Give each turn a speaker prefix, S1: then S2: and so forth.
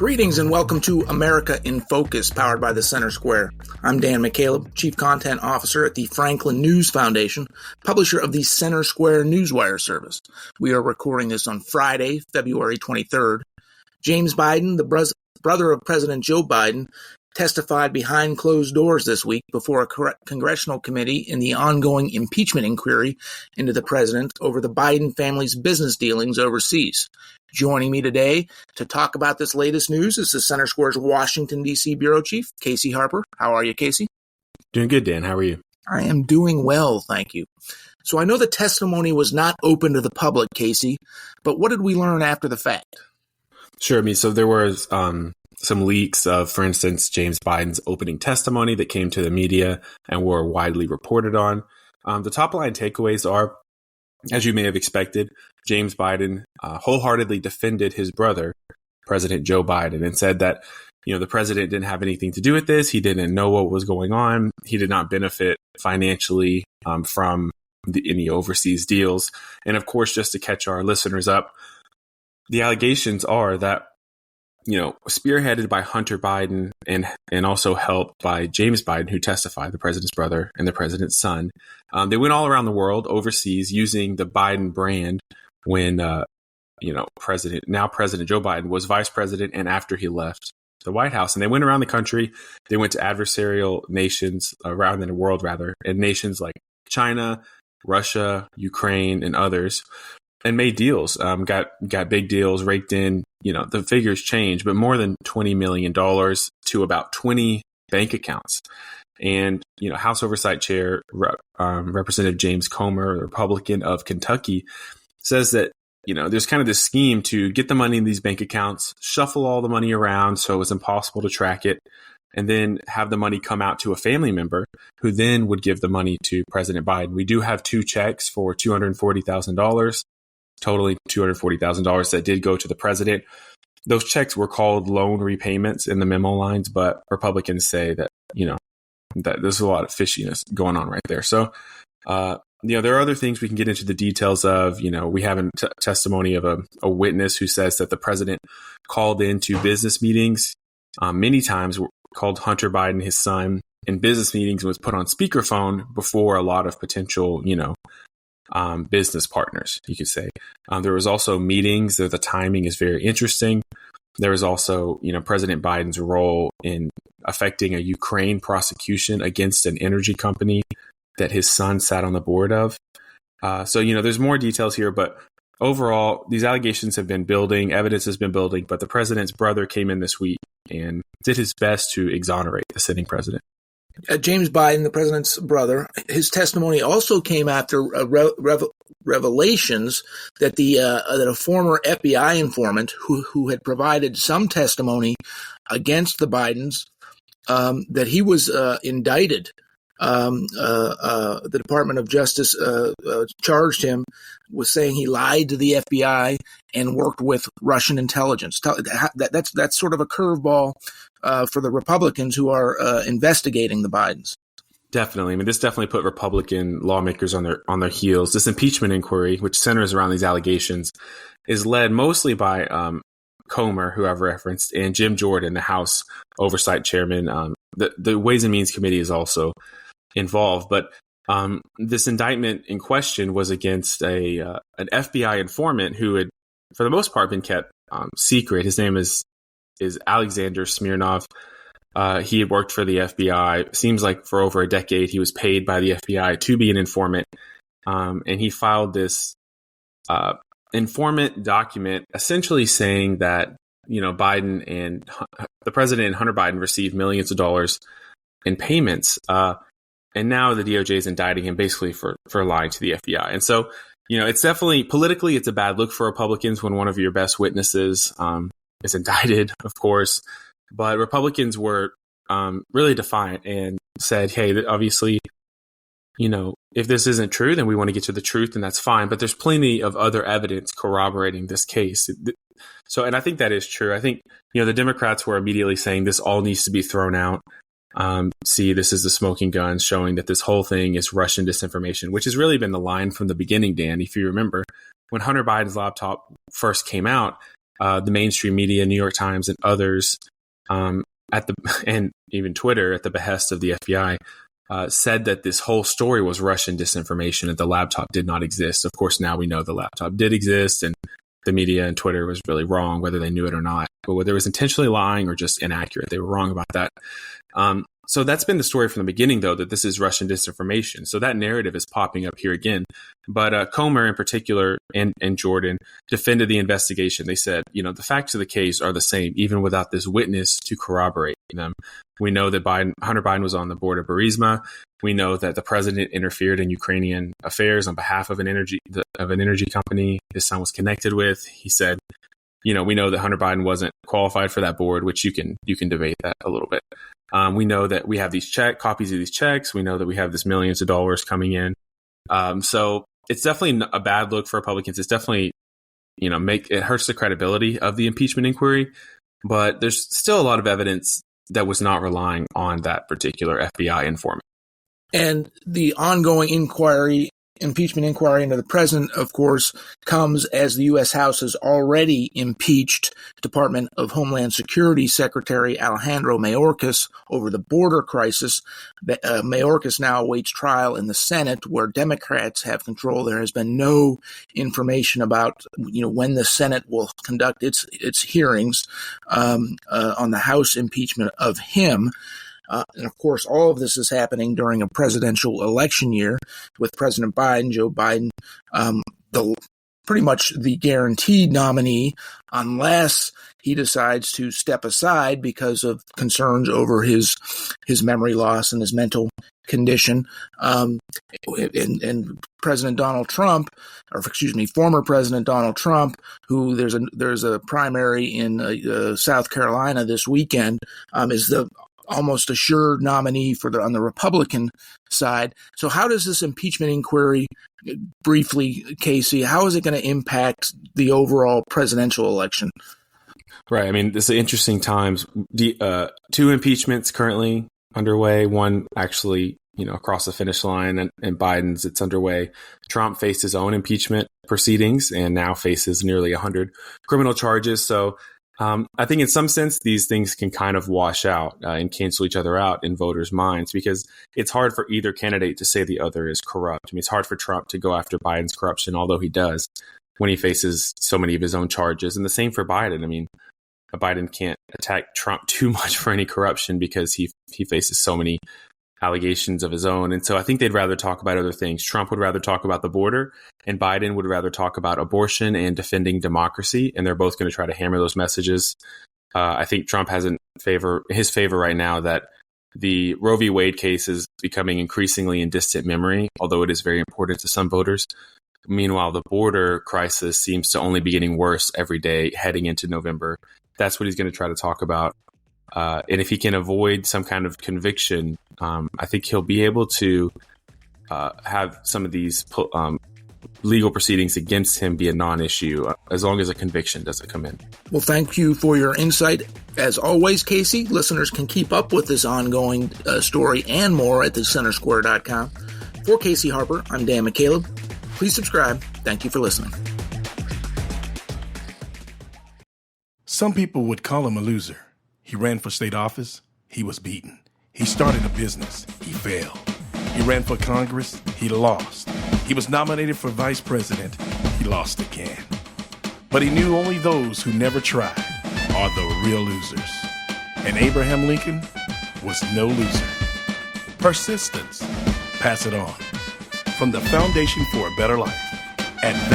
S1: Greetings and welcome to America in Focus, powered by the Center Square. I'm Dan McCaleb, Chief Content Officer at the Franklin News Foundation, publisher of the Center Square Newswire service. We are recording this on Friday, February 23rd. James Biden, the brother of President Joe Biden, testified behind closed doors this week before a congressional committee in the ongoing impeachment inquiry into the president over the Biden family's business dealings overseas. Joining me today to talk about this latest news is the Center Square's Washington, D.C. Bureau Chief, Casey Harper. How are you, Casey?
S2: Doing good, Dan. How are you?
S1: I am doing well, thank you. So I know the testimony was not open to the public, Casey, but what did we learn after the fact?
S2: Sure. So there was some leaks of, for instance, James Biden's opening testimony that came to the media and were widely reported on. The top line takeaways are, as you may have expected, James Biden wholeheartedly defended his brother, President Joe Biden, and said that, the president didn't have anything to do with this. He didn't know what was going on. He did not benefit financially from any overseas deals. And of course, just to catch our listeners up, the allegations are that, spearheaded by Hunter Biden and also helped by James Biden, who testified, the president's brother and the president's son. They went all around the world overseas using the Biden brand when, President Joe Biden was vice president and after he left the White House. And they went around the country. They went to adversarial nations around the world, and nations like China, Russia, Ukraine, and others, and made deals, got big deals, raked in, the figures change, but more than $20 million to about 20 bank accounts. And, House Oversight Chair, Representative James Comer, Republican of Kentucky, says that, there's kind of this scheme to get the money in these bank accounts, shuffle all the money around so it's impossible to track it, and then have the money come out to a family member who then would give the money to President Biden. We do have two checks for $240,000. Totaling $240,000 that did go to the president. Those checks were called loan repayments in the memo lines, but Republicans say that, that there's a lot of fishiness going on right there. So, there are other things we can get into the details of. We have a testimony of a witness who says that the president called into business meetings many times, called Hunter Biden, his son, in business meetings and was put on speakerphone before a lot of potential, business partners, you could say. There was also meetings. The timing is very interesting. There was also, President Biden's role in affecting a Ukraine prosecution against an energy company that his son sat on the board of. So, there's more details here, but overall, these allegations have been building. Evidence has been building, but the president's brother came in this week and did his best to exonerate the sitting president.
S1: James Biden, the president's brother, his testimony also came after revelations that that a former FBI informant who had provided some testimony against the Bidens, that he was indicted. The Department of Justice charged him with saying he lied to the FBI and worked with Russian intelligence. That's sort of a curveball for the Republicans who are investigating the Bidens.
S2: Definitely. This definitely put Republican lawmakers on their heels. This impeachment inquiry, which centers around these allegations, is led mostly by Comer, who I've referenced, and Jim Jordan, the House Oversight Chairman. The Ways and Means Committee is also involved, but this indictment in question was against an FBI informant who had, for the most part, been kept secret. His name is Alexander Smirnov. He had worked for the FBI. Seems like for over a decade, he was paid by the FBI to be an informant, and he filed this informant document, essentially saying that Biden and the president and Hunter Biden received millions of dollars in payments. And now the DOJ is indicting him basically for lying to the FBI. And so, it's definitely politically, it's a bad look for Republicans when one of your best witnesses is indicted, of course. But Republicans were really defiant and said, hey, obviously, if this isn't true, then we want to get to the truth, and that's fine. But there's plenty of other evidence corroborating this case. So, and I think that is true. I think, the Democrats were immediately saying this all needs to be thrown out. This is the smoking gun showing that this whole thing is Russian disinformation, which has really been the line from the beginning, Dan. If you remember, when Hunter Biden's laptop first came out, the mainstream media, New York Times, and others, and even Twitter, at the behest of the FBI, said that this whole story was Russian disinformation, and the laptop did not exist. Of course, now we know the laptop did exist, and the media and Twitter was really wrong, whether they knew it or not. But whether it was intentionally lying or just inaccurate, they were wrong about that. So that's been the story from the beginning, though, that this is Russian disinformation. So that narrative is popping up here again. But Comer in particular and Jordan defended the investigation. They said, the facts of the case are the same, even without this witness to corroborate them. We know that Hunter Biden was on the board of Burisma. We know that the president interfered in Ukrainian affairs on behalf of an energy company his son was connected with. He said, we know that Hunter Biden wasn't qualified for that board, which you can debate that a little bit. We know that we have these copies of these checks. We know that we have this millions of dollars coming in. So it's definitely a bad look for Republicans. It's definitely, it hurts the credibility of the impeachment inquiry. But there's still a lot of evidence that was not relying on that particular FBI informant.
S1: And the ongoing impeachment inquiry into the president, of course, comes as the U.S. House has already impeached Department of Homeland Security Secretary Alejandro Mayorkas over the border crisis. Mayorkas now awaits trial in the Senate, where Democrats have control. There has been no information about, when the Senate will conduct its hearings on the House impeachment of him. And of course, all of this is happening during a presidential election year with President Biden, Joe Biden, pretty much the guaranteed nominee, unless he decides to step aside because of concerns over his memory loss and his mental condition. And President Donald Trump, former President Donald Trump, who there's a primary in South Carolina this weekend, is the almost assured nominee on the Republican side. So how does this impeachment inquiry, briefly, Casey, how is it going to impact the overall presidential election?
S2: Right. I mean, this is interesting times. Two impeachments currently underway. One actually, across the finish line, and Biden's, it's underway. Trump faced his own impeachment proceedings and now faces nearly 100 criminal charges. So I think in some sense, these things can kind of wash out and cancel each other out in voters' minds, because it's hard for either candidate to say the other is corrupt. I mean, it's hard for Trump to go after Biden's corruption, although he does, when he faces so many of his own charges. And the same for Biden. I mean, Biden can't attack Trump too much for any corruption because he faces so many allegations of his own. And so I think they'd rather talk about other things. Trump would rather talk about the border, and Biden would rather talk about abortion and defending democracy. And they're both going to try to hammer those messages. I think Trump has his favor right now that the Roe v. Wade case is becoming increasingly in distant memory, although it is very important to some voters. Meanwhile, the border crisis seems to only be getting worse every day heading into November. That's what he's going to try to talk about. And if he can avoid some kind of conviction, I think he'll be able to have some of these legal proceedings against him be a non-issue, as long as a conviction doesn't come in.
S1: Well, thank you for your insight. As always, Casey, listeners can keep up with this ongoing story and more at thecentersquare.com. For Casey Harper, I'm Dan McCaleb. Please subscribe. Thank you for listening.
S3: Some people would call him a loser. He ran for state office. He was beaten. He started a business. He failed. He ran for Congress. He lost. He was nominated for vice president. He lost again. But he knew only those who never tried are the real losers. And Abraham Lincoln was no loser. Persistence. Pass it on. From the Foundation for a Better Life at